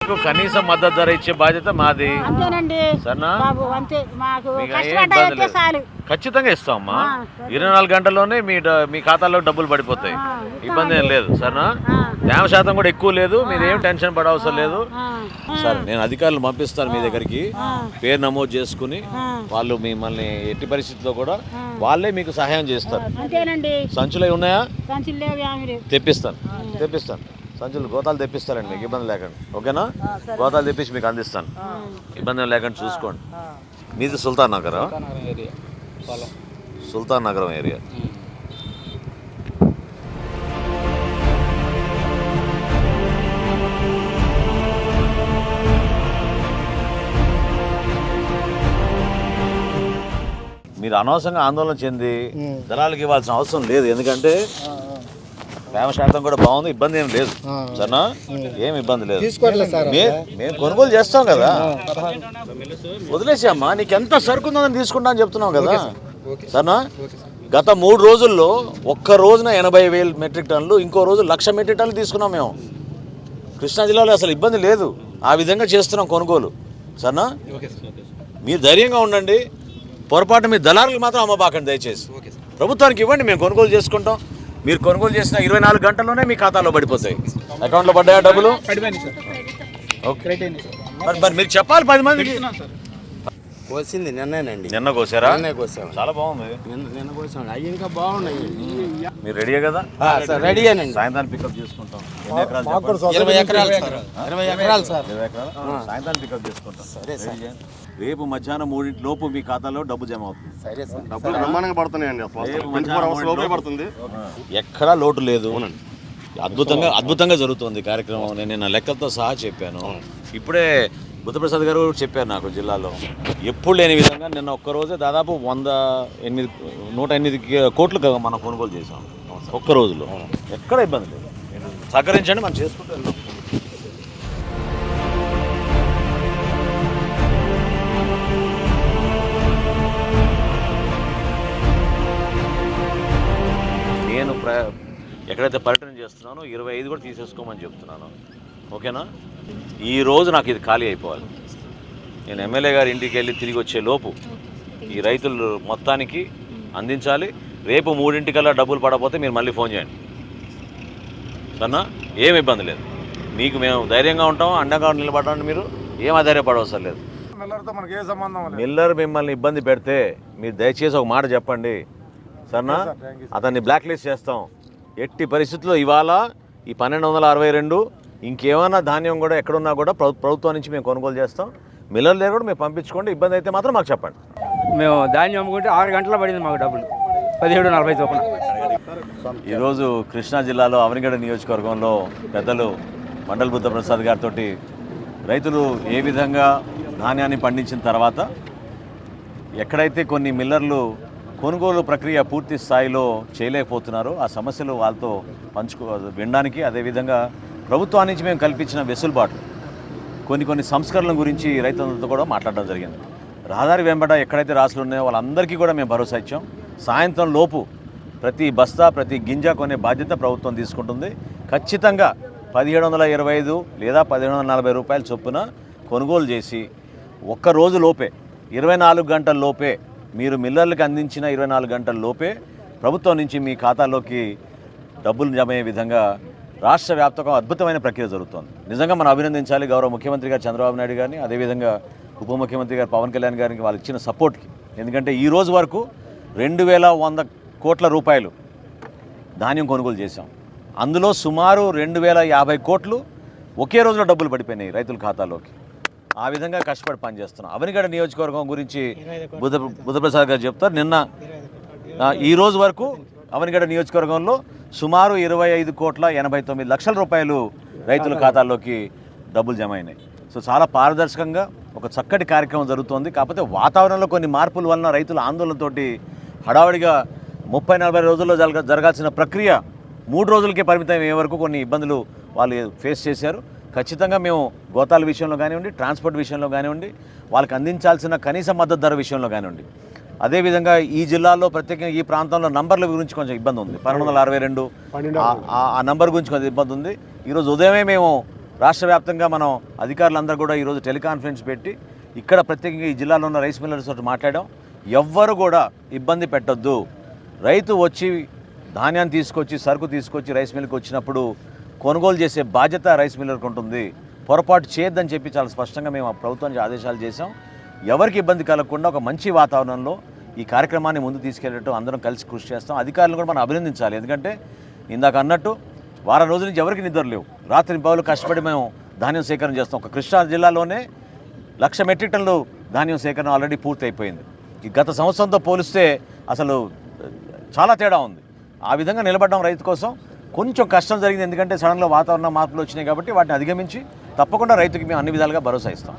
మీకు కనీస మద్దతు ధర ఇచ్చే బాధ్యత మాది. అంతేనండి సరేనా? బాబు అంతే. మాకు మీకు ఏం కష్టపడ్డా ఇబ్బంది అయితే లేదు. చాలు. ఖచ్చితంగా ఇస్తామమ్మా. 24 గంటల్లోనే మీ ఖాతాలో డబ్బులు పడిపోతాయి. ఇబ్బంది ఏం లేదు. సరేనా? తేమ శాతం కూడా ఎక్కువ లేదు. మీరు ఏం టెన్షన్ పడే అవసరం లేదు. సరే, నేను అధికారులు పంపిస్తాను మీ దగ్గరికి. పేరు నమోదు చేసుకుని వాళ్ళు మిమ్మల్ని ఎట్టి పరిస్థితుల్లో కూడా వాళ్ళే మీకు సహాయం చేస్తారు. అంతేనండి. సంచులు ఉన్నాయా? సంచులు లేవు, ఏమీ లేవు. తెప్పిస్తాను సంచులు గోతాలు తెప్పిస్తారండి, మీకు ఇబ్బంది లేకుండా. ఓకేనా? గోతాలు తెప్పించి మీకు అందిస్తాను, ఇబ్బంది లేకుండా చూసుకోండి. మీది సుల్తాన్ నగరం ఏరియా. మీరు అనవసరంగా ఆందోళన చెంది దళాలకు ఇవ్వాల్సిన అవసరం లేదు. ఎందుకంటే తేమ శాతం కూడా బాగుంది, ఇబ్బంది ఏం లేదు. సరేనా? ఏం ఇబ్బంది లేదు. మేము కొనుగోలు చేస్తాం కదా, వదిలేసి అమ్మా. నీకు ఎంత సరుకు ఉందని తీసుకుంటా అని చెప్తున్నాం కదా. సరేనా? గత 3 రోజుల్లో ఒక్క రోజున 80,000 మెట్రిక్ టన్నులు, ఇంకో రోజు 1,00,000 మెట్రిక్ టన్నులు తీసుకున్నాం మేము. కృష్ణా జిల్లాలో అసలు ఇబ్బంది లేదు. ఆ విధంగా చేస్తున్నాం కొనుగోలు. సరేనా? మీరు ధైర్యంగా ఉండండి. పొరపాటు మీ దళారులకు మాత్రం అమ్మబాకండి దయచేసి. ప్రభుత్వానికి ఇవ్వండి, మేము కొనుగోలు చేసుకుంటాం. మీరు కొనుగోలు చేసిన 24 గంటల్లోనే మీ ఖాతాలో పడిపోతాయి. అకౌంట్లో పడ్డాయా డబ్బులు? మరి మీరు చెప్పాలి 10 మందికి. కోసింది నిన్నేనండి. నిన్న కోసారా? నిన్నే కోసాము. చాలా బాగుంది. నిన్న కోసాము. అవి ఇంకా బాగున్నాయి. మీరు రెడీయే కదా? రెడీయేనండి. సాయంత్రాన్ని పికప్ చేసుకుంటాం. ఎన్ని ఎకరాలు? 20 ఎకరాలు సార్. 20 ఎకరాలు సార్. 20 ఎకరాలు సాయంత్రాన్ని పికప్ చేసుకుంటాం. సరే సార్. రేపు మధ్యాహ్నం 3 లోపు మీ ఖాతాలో డబ్బు జమ అవుతుంది. సరే సార్. డబ్బులు బ్రహ్మాండంగా పడుతున్నాయండి. పడుతుంది, ఎక్కడా లోటు లేదు. అద్భుతంగా జరుగుతుంది కార్యక్రమం. నేను నా లెక్కలతో సహా చెప్పాను. ఇప్పుడే బుద్ధప్రసాద్ గారు చెప్పారు నాకు, జిల్లాలో ఎప్పుడు లేని విధంగా నిన్న ఒక్కరోజే దాదాపు 108 కోట్లు మనం కొనుగోలు చేసాం ఒక్క రోజులో. ఎక్కడ ఇబ్బంది లేదు. సహకరించండి, మనం చేసుకుంటూ వెళ్దాం. నేను ఎక్కడైతే పర్యటన చేస్తున్నానో 25 కూడా తీసేసుకోమని చెప్తున్నాను. ఓకేనా? ఈరోజు నాకు ఇది ఖాళీ అయిపోవాలి. నేను ఎమ్మెల్యే గారి ఇంటికి వెళ్ళి తిరిగి వచ్చే లోపు ఈ రైతులు మొత్తానికి అందించాలి. రేపు 3 డబ్బులు పడకపోతే మీరు మళ్ళీ ఫోన్ చేయండి. సరేనా? ఏం ఇబ్బంది లేదు. మీకు మేము ధైర్యంగా ఉంటాం, అండగా నిలబడడానికి మీరు ఏం అధైర్యపడవసరం లేదు. మిల్లర్ మిమ్మల్ని ఇబ్బంది పెడితే మీరు దయచేసి ఒక మాట చెప్పండి. సరేనా? అతన్ని బ్లాక్ లిస్ట్ చేస్తాం. ఎట్టి పరిస్థితుల్లో ఇవాళ ఈ 1262 ఇంకేమైనా ధాన్యం కూడా ఎక్కడున్నా కూడా ప్రభుత్వం నుంచి మేము కొనుగోలు చేస్తాం. మిల్లర్ దగ్గర కూడా మేము పంపించుకోండి. ఇబ్బంది అయితే మాత్రం మాకు చెప్పండి. మేము ధాన్యం అమ్ముకుంటే 6 గంటల పడింది మాకు డబ్బులు 17:40 చొప్పున. ఈరోజు కృష్ణా జిల్లాలో అవనిగడ్డ నియోజకవర్గంలో పెద్దలు మండల్ బుద్ధప్రసాద్ గారితో రైతులు ఏ విధంగా ధాన్యాన్ని పండించిన తర్వాత ఎక్కడైతే కొన్ని మిల్లర్లు కొనుగోలు ప్రక్రియ పూర్తి స్థాయిలో చేయలేకపోతున్నారో ఆ సమస్యలు వాళ్ళతో వినడానికి, అదేవిధంగా ప్రభుత్వాన్ని నుంచి మేము కల్పించిన వెసులుబాట్లు, కొన్ని సంస్కరణల గురించి రైతులతో కూడా మాట్లాడడం జరిగింది. రహదారి వెంబడ ఎక్కడైతే రాసులు ఉన్నాయో వాళ్ళందరికీ కూడా మేము భరోసా ఇచ్చాం. సాయంత్రం లోపు ప్రతి బస్తా ప్రతి గింజ కొనే బాధ్యత ప్రభుత్వం తీసుకుంటుంది. ఖచ్చితంగా 1725 లేదా 1740 రూపాయల చొప్పున కొనుగోలు చేసి ఒక్కరోజు లోపే 24 గంటల లోపే మీరు మిల్లర్లకు అందించిన 24 గంటల లోపే ప్రభుత్వం నుంచి మీ ఖాతాలోకి డబ్బులు జమ అయ్యే విధంగా రాష్ట్ర వ్యాప్తంగా అద్భుతమైన ప్రక్రియ జరుగుతోంది. నిజంగా మనం అభినందించాలి గౌరవ ముఖ్యమంత్రి గారు చంద్రబాబు నాయుడు గారిని, అదేవిధంగా ఉప ముఖ్యమంత్రి గారు పవన్ కళ్యాణ్ గారికి వాళ్ళు ఇచ్చిన సపోర్ట్కి. ఎందుకంటే ఈ రోజు వరకు 2100 కోట్ల రూపాయలు ధాన్యం కొనుగోలు చేశాం. అందులో సుమారు 2050 కోట్లు ఒకే రోజులో డబ్బులు పడిపోయినాయి రైతుల ఖాతాలోకి. ఆ విధంగా కష్టపడి పనిచేస్తున్నాం. అవనిగడ్డ నియోజకవర్గం గురించి బుద్ధప్రసాద్ గారు చెప్తారు. నిన్న ఈ రోజు వరకు అవనిగడ్డ నియోజకవర్గంలో సుమారు 25,89,00,000 రూపాయలు రైతుల ఖాతాల్లోకి డబ్బులు జమ అయినాయి. సో చాలా పారదర్శకంగా ఒక చక్కటి కార్యక్రమం జరుగుతోంది. కాకపోతే వాతావరణంలో కొన్ని మార్పుల వలన రైతుల ఆందోళనతోటి హడావుడిగా 30-40 రోజుల్లో జరగాల్సిన ప్రక్రియ 3 రోజులకే పరిమితం అయ్యే వరకు కొన్ని ఇబ్బందులు వాళ్ళు ఫేస్ చేశారు. ఖచ్చితంగా మేము గోతాల విషయంలో కానివ్వండి, ట్రాన్స్పోర్ట్ విషయంలో కానివ్వండి, వాళ్ళకి అందించాల్సిన కనీస మద్దతు ధర విషయంలో కానివ్వండి, అదేవిధంగా ఈ జిల్లాలో ప్రత్యేకంగా ఈ ప్రాంతంలో నంబర్ల గురించి కొంచెం ఇబ్బంది ఉంది. 1262 ఆ నంబర్ గురించి కొంచెం ఇబ్బంది ఉంది. ఈరోజు ఉదయమే మేము రాష్ట్ర వ్యాప్తంగా మనం అధికారులందరూ కూడా ఈరోజు టెలికాన్ఫరెన్స్ పెట్టి ఇక్కడ ప్రత్యేకంగా ఈ జిల్లాలో ఉన్న రైస్ మిల్లర్స్ తోటి మాట్లాడాం. ఎవ్వరు కూడా ఇబ్బంది పెట్టొద్దు. రైతు వచ్చి ధాన్యాన్ని తీసుకొచ్చి సరుకు తీసుకొచ్చి రైస్ మిల్కి వచ్చినప్పుడు కొనుగోలు చేసే బాధ్యత రైస్ మిల్లర్కి ఉంటుంది. పొరపాటు చేయొద్దని చెప్పి చాలా స్పష్టంగా మేము ప్రభుత్వానికి ఆదేశాలు చేశాం. ఎవరికి ఇబ్బంది కలగకుండా ఒక మంచి వాతావరణంలో ఈ కార్యక్రమాన్ని ముందు తీసుకెళ్ళేటట్టు అందరం కలిసి కృషి చేస్తాం. అధికారులను కూడా మనం అభినందించాలి. ఎందుకంటే ఇందాక అన్నట్టు వారం రోజుల నుంచి ఎవరికి నిద్ర లేవు. రాత్రి పగలు కష్టపడి మేము ధాన్యం సేకరణ చేస్తాం. ఒక కృష్ణా జిల్లాలోనే 1,00,000 మెట్రిక్ టన్నులు ధాన్యం సేకరణ ఆల్రెడీ పూర్తి అయిపోయింది. ఈ గత సంవత్సరంతో పోలిస్తే అసలు చాలా తేడా ఉంది. ఆ విధంగా నిలబడ్డాం రైతు కోసం. కొంచెం కష్టం జరిగింది, ఎందుకంటే సడన్గా వాతావరణ మార్పులు వచ్చినాయి కాబట్టి వాటిని అధిగమించి తప్పకుండా రైతుకి మేము అన్ని విధాలుగా భరోసా ఇస్తాం.